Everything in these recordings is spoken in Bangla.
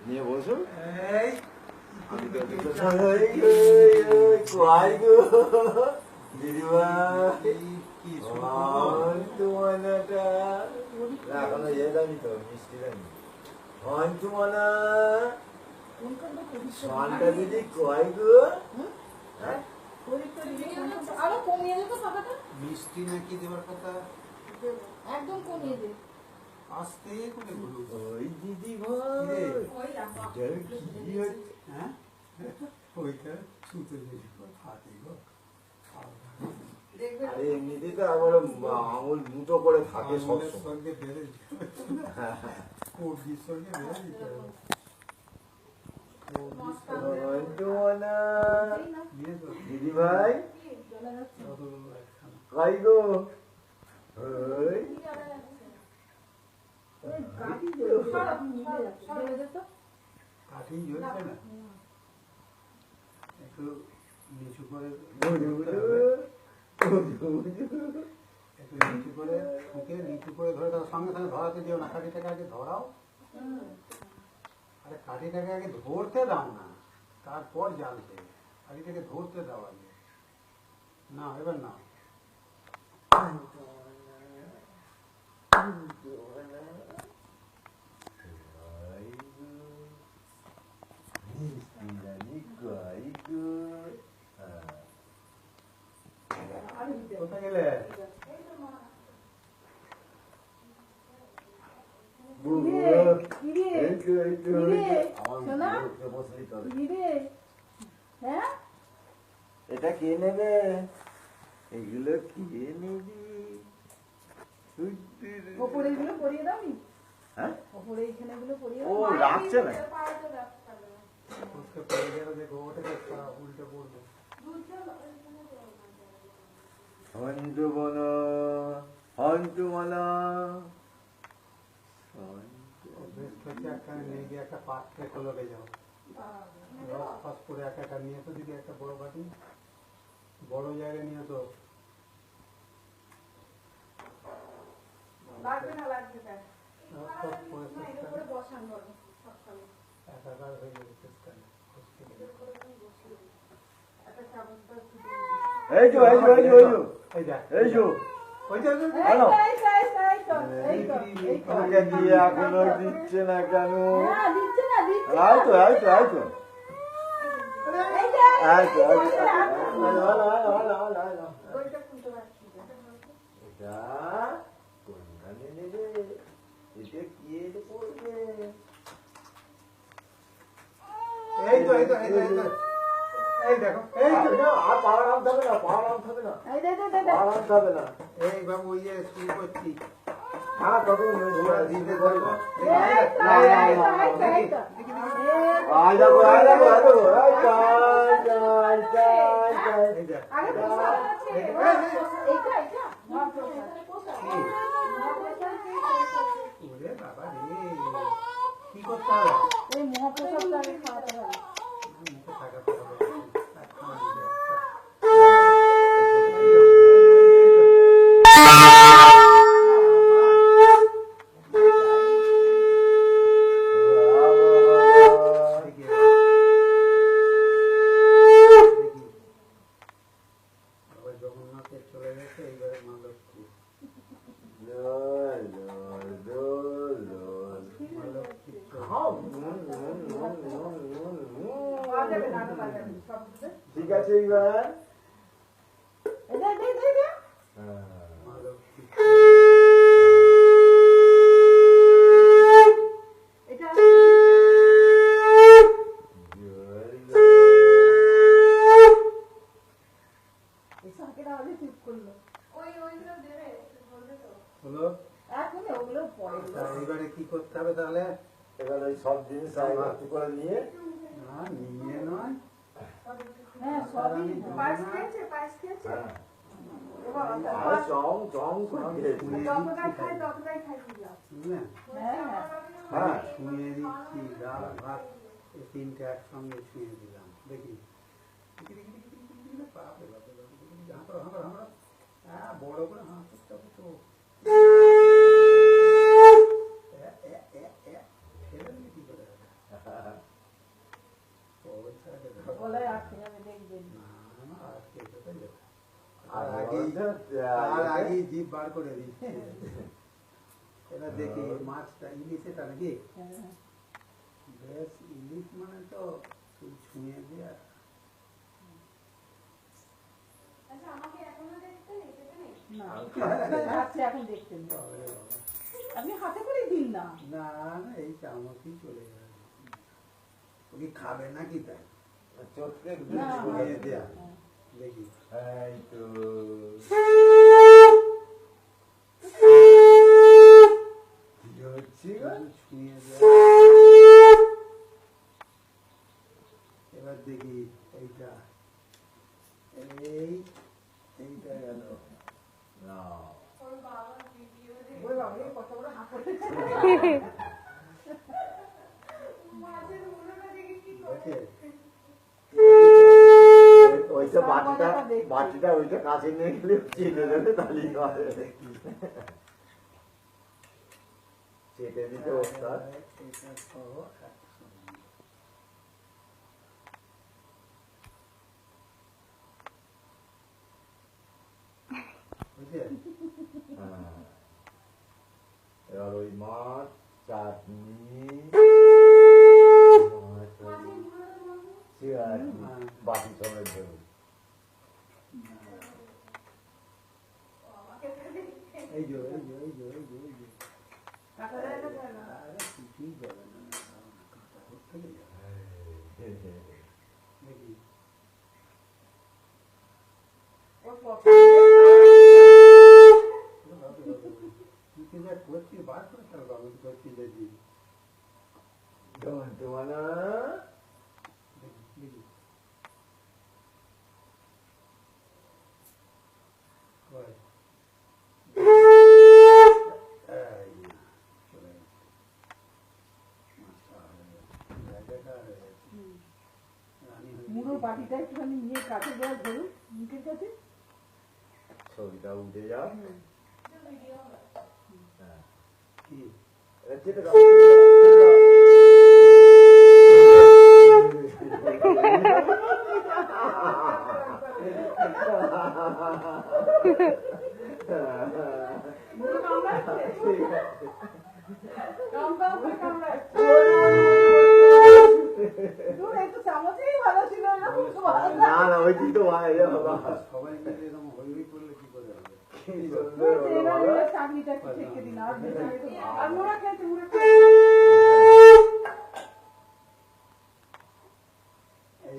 নিয়ে বসো। এখনো ইয়ে দামি তো, মিষ্টি দামি। হন্টুমনা সনটা দিদি কয় গো? মিষ্টি নাকি দেওয়ার কথা? একদম কমিয়ে দে। আস্তে করে বলুন। ওই দিদি ভাই কি হচ্ছে? হ্যাঁ ওইটা ছুতে দিই হাতে গো। আরে এমনিতে তো আবার আঙুল মুটো করে থাকে সব সময়। সঙ্গে বেড়ে কোটির সঙ্গে বেড়ে দিতে হবে। দিদি ভাই কাই গো? কাঠি জ্বলছে না, একটু নিচু করে একটু নিচু করে ঠুকে নিচু করে ধরে তার সঙ্গে সঙ্গে ধরাতে দিও না, কাঠিটাকে আগে ধরাও। আরে কাঠিটাকে আগে ধরতে দাও না, তারপর জ্বালতে। কাঠিটাকে ধরতে দাও আগে। না এবার না কোথায় গেলে? এটা কে নেবে? এগুলো কে নেবে? ওপরে এগুলো পরিয়ে দাও। হ্যাঁ ওপরে এখানে এগুলো পরিয়ে ও রাখছে না। উল্টে পড়বে। হন্তু বলো হন্তু বলো। বেশ হচ্ছে একটা নিয়ে গিয়ে একটা পাত্রে খোলবে যাও, রস ফস করে একটা একটা নিয়ে তো দিকে একটা বড় বাটি, বড় জায়গায় নিয়ে তো একাকার হয়ে যাবে চেষ্টায়। এই যে এই যে এই যে এই দেখ এই যে ওই যে হ্যালো তোমাকে দিয়ে এখনো দিচ্ছে না কেন? আইতো আইতো আইতো আইতো এটা কোনখানে নেবে? এটা কি এসে পড়বে? এই তো এই তো এই তো এই তো এই দেখো এই তো আর পাওয়ার আনতে হবে না, পাওয়ার আনতে হবে না, পাওয়ার আনতে হবে না। এই বাবু ওই যে শুরু করছি। হ্যাঁ কত দিতে পারবো। আয় যাবো আয় যাবো আয় যাবো আয় চাই চাই চাই চাই। এই দেখ ওরে বাবা রে, কি করতে হবে? এই মহাপ্রসাদটা আগে খাওয়াতে হবে। মুখে থাকাতে হবে। জগন্নাথের চলে গেছে, এইবারে মা লক্ষ্মী। মা লক্ষ্মী ঠিক আছে এইবার মা লক্ষ্মী হলো। এবারে কি করতে হবে তাহলে? এবার ওই সব জিনিস একটু করে নিয়ে না নিয়ে নয়, আর চং চং করে হ্যাঁ ছুঁয়ে দিচ্ছি। ডাল ভাত এই তিনটে একসঙ্গে ছুঁয়ে দিলাম। দেখি বড় করে হাঁটতে হবে তো। ফেলে দিলে কি করে হবে? আগেই তার আগেই জিভ বার করে দিচ্ছে। এবার দেখি মাছটা ইলিশ এটা নাকি হ্যাঁ। বেশ ইলিশ মানে তো তুই ছুঁয়ে দেয়া না আচ্ছা এখন দেখতে নেই। বাবারে বাবা। আপনি হাতে করে দিন না। না না এই চামচই চলে যাবে ও কি খাবে নাকি তাই চটকে না, ছুঁয়ে দেয়া দেখি এই তো কি হচ্ছে গো? ছুঁয়ে দেয়া এবার দেখি এইটা এইটা গেল না ওই বাবা এই কত বড় হাত করে। ওকে ওইটা বাটিটা ওইটা কাছে নিয়ে গেলে চেটে দেবে তাহলেই হবে চেটে দিতে ওস্তাদ এটা সহ একসঙ্গে বুঝলেন হ্যাঁ। এবার ওই মাছ চাটনি বাটি সমেত দেবে এই যে এই যে এই যে এই যে এই যে কাটা যায় না যায় না। আরে কিছুই যাবে না কাঁটা থেকে যাবে দেখি ওর পছন্দ। তুই কি যা করছিস বার করে ফেলবো আমি তো করছি দেখি দন্তমালা দেখি দেখি কই এই চলে গেছে মাছটা হয়ে গেছে জায়গাটা হয়ে গেছে হুম। রানী হয়ে মুড়োর বাটিটা একটুখানি নিয়ে কাছে দেওয়া ধরুন মুখের কাছে। ছবিটা উঠে যাও হুম। হ্যাঁ কি এবার চেটে দাও মুড়ো কামড়াচ্ছে? কামড়াও করে কামড়াচ্ছে। ধুর, এই তো চামচেই ভালো ছিল, এরকম তো ভালো না। না না ওই দিক তো ভাই বাবা সবাই মিলে এরকম হই হই করলে কি করে হবে কি ধুর, সুন্দর হলো এবার বাবা। এবার চাটনিটা একটু ছেঁকে দিন, আর বেশি আগে তো- আর মোড়া খেয়েছে, মোড়া খেয়েছে।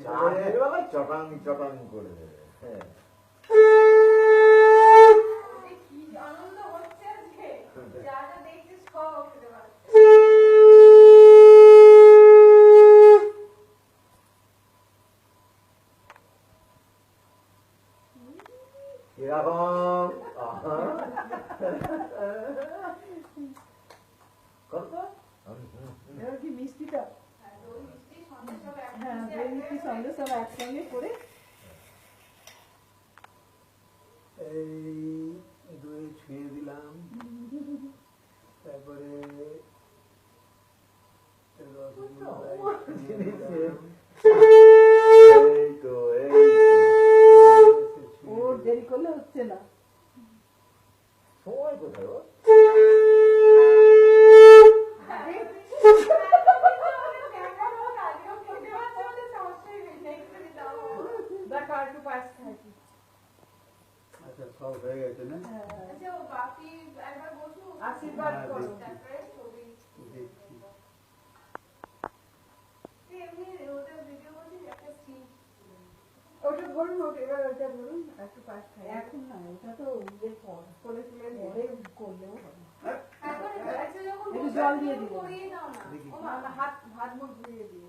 চাঁদের বেলায় চটাং চটাং করে দেবে হ্যাঁ কি আনন্দ হচ্ছে আজকে যা যা দেখছিস সব খেতে পারছিস কিরকম আহা। কত এবার কি মিষ্টিটা? দই মিষ্টি সন্দেশ সব একসাথে হ্যাঁ, দই মিষ্টি সঙ্গে সব একসঙ্গে করে। এই দই ছুঁয়ে দিলাম তারপরে রসগোল্লাই ছুঁয়ে দিলাম। এই তো এই তো। ওর দেরি করলে হচ্ছে না। সময় কোথায় ও? দেখ, আর একটু পায়েস খাই। আচ্ছা সব হয়ে গেছে না হ্যাঁ, আশীর্বাদ হ্যাঁ, করো। দেখছি ওটা ধরুন, এবার ওটা ধরুন, একটু পায়েস খাই। এখন না, ওটা তো ইয়ের পর, করে তুলে পরে করলেও হবে। একটু জল দিয়ে দিব। না, না, হাত মুখ ধুয়ে দিও।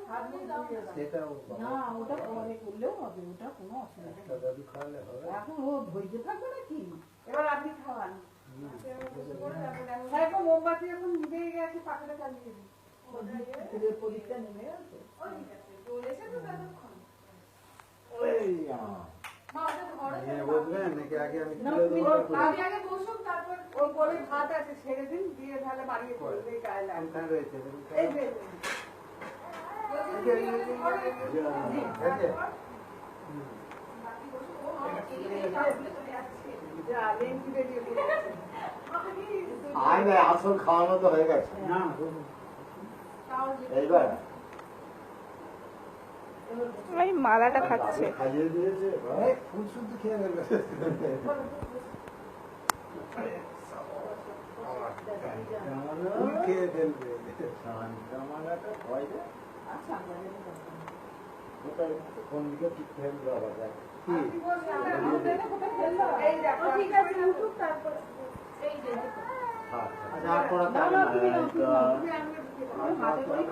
হাত মুখ ধুয়ে দাও। সেটাও না, ওটা পরে করলেও হবে, ওটা কোনো অসুবিধা একটা নেই। দাদু খাওয়ালে হবে এখন ও ধৈর্য থাকবে নাকি? এবার আপনি খাওয়ান। হুম। হ্যাঁ, এখন মোমবাতি এখন নিভে গেছে, পাখাটা চালিয়ে দিন। প্রদীপটা নেমে গেছে। ওই নিয়ে বসবেন নাকি আগে আমি না, তুলে তুমি দেবো ওর আগে আগে বসুন, তারপর ওর বলে ভাত আছে, ছেড়ে দিন, দিয়ে তাহলে বাড়িয়ে করবে গায়ে লাগে। কোনখানে রয়েছে দেখুন তো। এই যে, এই যে, এই যে, এই যে, এই যে। হুম। যা, লেংটি বেরিয়ে পড়েছে। আয় না, আসল খাওয়ানো তো হয়ে গেছে। না এইবার ওই মালাটা খাচ্ছে। খাইয়ে দিয়েছে। এই ফুল শুদ্ধ খেয়ে ফেলবে ফুল খেয়ে ফেলবে শান্তামালাটা হয় না? আচ্ছা, আমরা যেতে পারবো না। কোথায়, কোন দিকে ঠিক ফেলবে আবার দেখ। কি এই দেখো, ঠিক আছে, উঠুক, তারপরে এই যে দেখো। আচ্ছা। আচ্ছা আর পড়া না, না, তুমি নাও, আচ্ছা। তুমি নাও, তুমি হাতে করেই